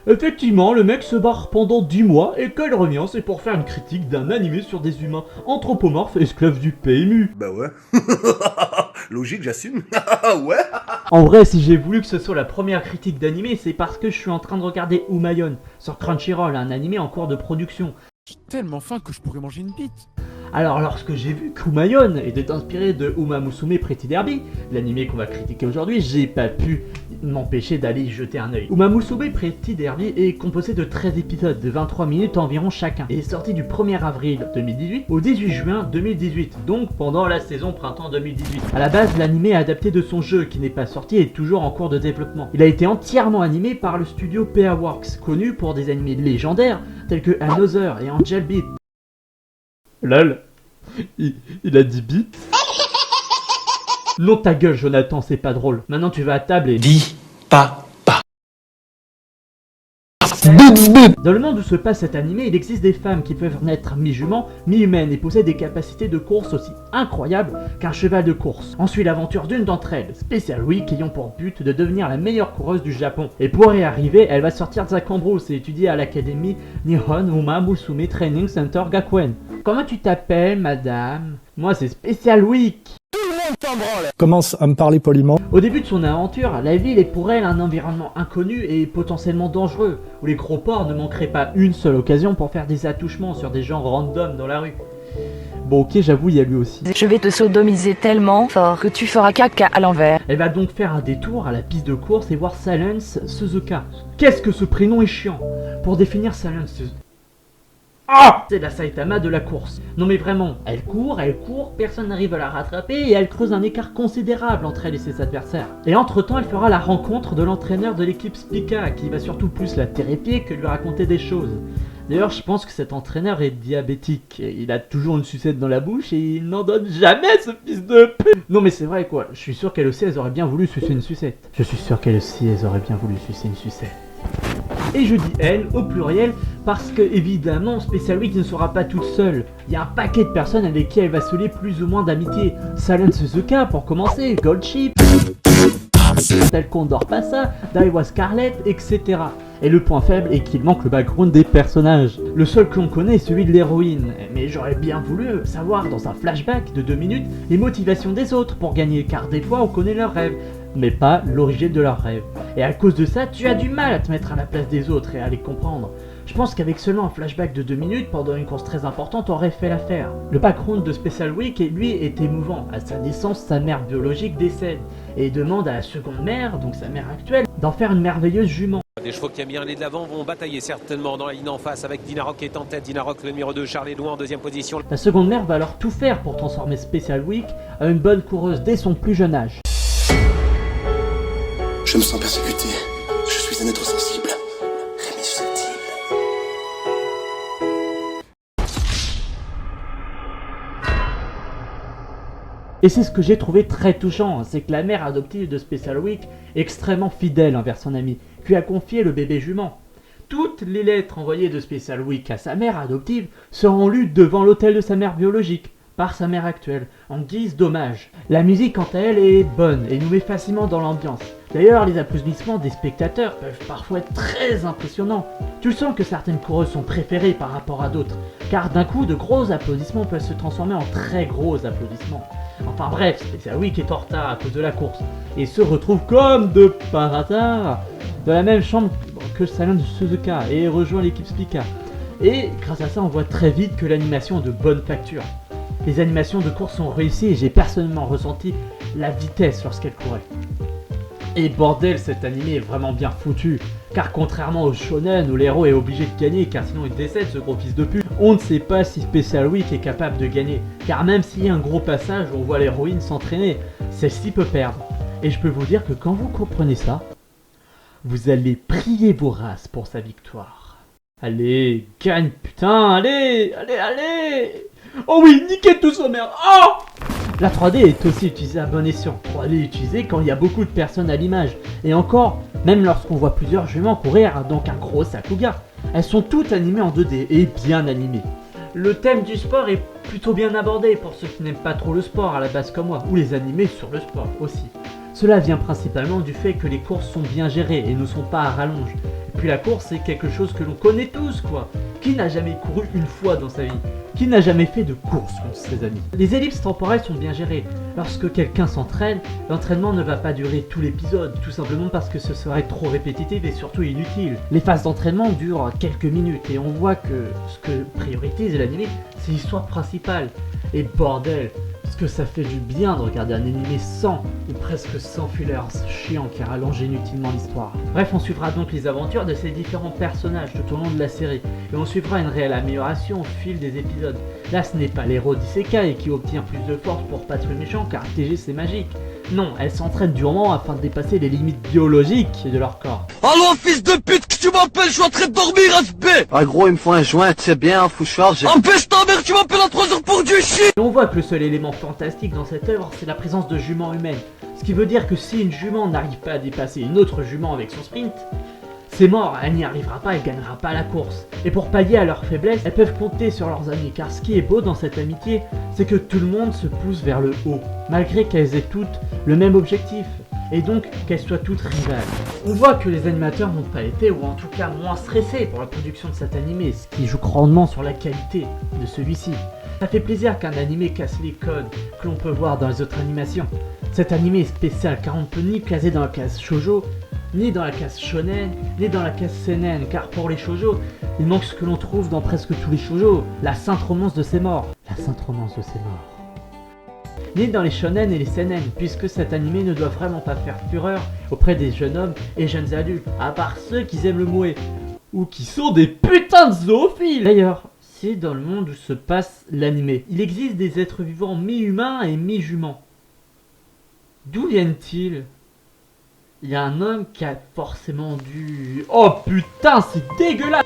Effectivement, le mec se barre pendant 10 mois et quand il revient, c'est pour faire une critique d'un animé sur des humains anthropomorphes esclaves du PMU. Bah ouais. Logique, j'assume. Ouais. En vrai, si j'ai voulu que ce soit la première critique d'animé, c'est parce que je suis en train de regarder Umayon sur Crunchyroll, un animé en cours de production. J'ai tellement faim que je pourrais manger une bite. Alors lorsque j'ai vu qu'Umayon était inspiré de Uma Musume Pretty Derby, l'animé qu'on va critiquer aujourd'hui, j'ai pas pu m'empêcher d'aller y jeter un œil. Uma Musume Pretty Derby est composé de 13 épisodes de 23 minutes environ chacun et est sorti du 1er avril 2018 au 18 juin 2018, donc pendant la saison printemps 2018. A la base, l'animé est adapté de son jeu qui n'est pas sorti et est toujours en cours de développement. Il a été entièrement animé par le studio PA Works, connu pour des animés légendaires tels que Another et Angel Beat. Lol, il a 10 bits. Non ta gueule Jonathan, c'est pas drôle. Maintenant tu vas à table et... Dis pas. Dans le monde où se passe cet animé, il existe des femmes qui peuvent naître mi-jument, mi-humaines et possèdent des capacités de course aussi incroyables qu'un cheval de course. On suit l'aventure d'une d'entre elles, Special Week, ayant pour but de devenir la meilleure coureuse du Japon. Et pour y arriver, elle va sortir de sa cambrousse et étudier à l'académie Nihon Uma Musume Training Center Gakuen. Comment tu t'appelles, madame? Moi c'est Special Week. Commence à me parler poliment. Au début de son aventure, la ville est pour elle un environnement inconnu et potentiellement dangereux, où les gros porcs ne manqueraient pas une seule occasion pour faire des attouchements sur des gens random dans la rue. Bon ok, j'avoue, il y a lui aussi. Je vais te sodomiser tellement fort que tu feras caca à l'envers. Elle va donc faire un détour à la piste de course et voir Silence Suzuka. Qu'est-ce que ce prénom est chiant! Pour définir Silence Suzuka... Ah! C'est la Saitama de la course. Non mais vraiment, elle court, personne n'arrive à la rattraper et elle creuse un écart considérable entre elle et ses adversaires. Et entre temps, elle fera la rencontre de l'entraîneur de l'équipe Spica qui va surtout plus la terrifier que lui raconter des choses. D'ailleurs, je pense que cet entraîneur est diabétique. Il a toujours une sucette dans la bouche et il n'en donne jamais, ce fils de pute. Non mais c'est vrai quoi, je suis sûr qu'elle aussi, elles auraient bien voulu sucer une sucette. Je suis sûr qu'elle aussi, elles auraient bien voulu sucer une sucette. Et je dis elle au pluriel parce que évidemment Special Week ne sera pas toute seule. Il y a un paquet de personnes avec qui elle va se lier plus ou moins d'amitié. Silence Suzuka pour commencer, Gold Chip, tel Condor Passa, Daiwa Scarlet, etc. Et le point faible est qu'il manque le background des personnages. Le seul que l'on connaît est celui de l'héroïne, mais j'aurais bien voulu savoir dans un flashback de 2 minutes les motivations des autres pour gagner, car des fois on connaît leurs rêves, mais pas l'origine de leurs rêves. Et à cause de ça, tu as du mal à te mettre à la place des autres et à les comprendre. Je pense qu'avec seulement un flashback de 2 minutes pendant une course très importante, aurait fait l'affaire. Le background de Special Week, lui, est émouvant. À sa naissance, sa mère biologique décède et demande à la seconde mère, donc sa mère actuelle, d'en faire une merveilleuse jument. Des chevaux qui aiment bien aller de l'avant vont batailler certainement dans la ligne en face avec Dinarok qui est en tête. Dinarok, le numéro 2, Charles-Édouard en deuxième position. La seconde mère va alors tout faire pour transformer Special Week à une bonne coureuse dès son plus jeune âge. Je me sens persécuté. Je suis un être sensible. Mais susceptible. Et c'est ce que j'ai trouvé très touchant, c'est que la mère adoptive de Special Week est extrêmement fidèle envers son ami, lui a confié le bébé jument. Toutes les lettres envoyées de Special Week à sa mère adoptive seront lues devant l'hôtel de sa mère biologique, par sa mère actuelle, en guise d'hommage. La musique quant à elle est bonne et nous met facilement dans l'ambiance. D'ailleurs, les applaudissements des spectateurs peuvent parfois être très impressionnants. Tu sens que certaines coureuses sont préférées par rapport à d'autres, car d'un coup, de gros applaudissements peuvent se transformer en très gros applaudissements. Enfin bref, Special Week est en retard à cause de la course, et se retrouve comme de par hasard dans la même chambre que Silence Suzuka, et rejoint l'équipe Spica. Et grâce à ça, on voit très vite que l'animation est de bonne facture. Les animations de course sont réussies et j'ai personnellement ressenti la vitesse lorsqu'elle courait. Et bordel, cet animé est vraiment bien foutu, car contrairement au shonen où l'héros est obligé de gagner car sinon il décède ce gros fils de pute, on ne sait pas si Special Week est capable de gagner, car même s'il y a un gros passage où on voit l'héroïne s'entraîner, celle-ci peut perdre. Et je peux vous dire que quand vous comprenez ça, vous allez prier vos races pour sa victoire. Allez, gagne putain, allez. Oh oui, niquez tout ça merde. Oh! La 3D est aussi utilisée à bon escient. 3D utilisée quand il y a beaucoup de personnes à l'image. Et encore, même lorsqu'on voit plusieurs juments courir, donc un gros Sakuga, elles sont toutes animées en 2D et bien animées. Le thème du sport est plutôt bien abordé pour ceux qui n'aiment pas trop le sport à la base comme moi, ou les animés sur le sport aussi. Cela vient principalement du fait que les courses sont bien gérées et ne sont pas à rallonge. Et puis la course c'est quelque chose que l'on connaît tous quoi. Qui n'a jamais couru une fois dans sa vie? Qui n'a jamais fait de course contre ses amis? Les ellipses temporelles sont bien gérées. Lorsque quelqu'un s'entraîne, l'entraînement ne va pas durer tout l'épisode, tout simplement parce que ce serait trop répétitif et surtout inutile. Les phases d'entraînement durent quelques minutes et on voit que ce que priorise l'anime, c'est l'histoire principale. Et bordel, ce que ça fait du bien de regarder un animé sans ou presque sans fillers chiant qui rallonge inutilement l'histoire. Bref, on suivra donc les aventures de ces différents personnages tout au long de la série et on suivra une réelle amélioration au fil des épisodes. Là, ce n'est pas l'héros d'Isekai qui obtient plus de force pour battre le méchant car TG c'est magique. Non, elles s'entraînent durement afin de dépasser les limites biologiques de leur corps. Allô fils de pute, que tu m'appelles, je suis en train de dormir SB. Ah gros il me faut un joint, tu sais bien, faut charger. Empêche ta mère, tu m'appelles à 3h pour du shit. Et on voit que le seul élément fantastique dans cette œuvre, c'est la présence de juments humaines. Ce qui veut dire que si une jument n'arrive pas à dépasser une autre jument avec son sprint, c'est mort, elle n'y arrivera pas, elle gagnera pas la course. Et pour pallier à leur faiblesse, elles peuvent compter sur leurs amis, car ce qui est beau dans cette amitié, c'est que tout le monde se pousse vers le haut, malgré qu'elles aient toutes le même objectif, et donc qu'elles soient toutes rivales. On voit que les animateurs n'ont pas été, ou en tout cas moins stressés pour la production de cet animé, ce qui joue grandement sur la qualité de celui-ci. Ça fait plaisir qu'un animé casse les codes que l'on peut voir dans les autres animations. Cet animé est spécial car on ne peut ni caser dans la case shoujo, ni dans la case shonen, ni dans la case seinen, car pour les shoujo, il manque ce que l'on trouve dans presque tous les shoujo, la sainte romance de ses morts. La sainte romance de ses morts. Ni dans les shonen et les seinen, puisque cet animé ne doit vraiment pas faire fureur auprès des jeunes hommes et jeunes adultes, à part ceux qui aiment le moé, ou qui sont des putains de zoophiles. D'ailleurs, c'est dans le monde où se passe l'animé. Il existe des êtres vivants mi-humains et mi-juments. D'où viennent-ils? Il y a un homme qui a forcément dû... Oh putain, c'est dégueulasse!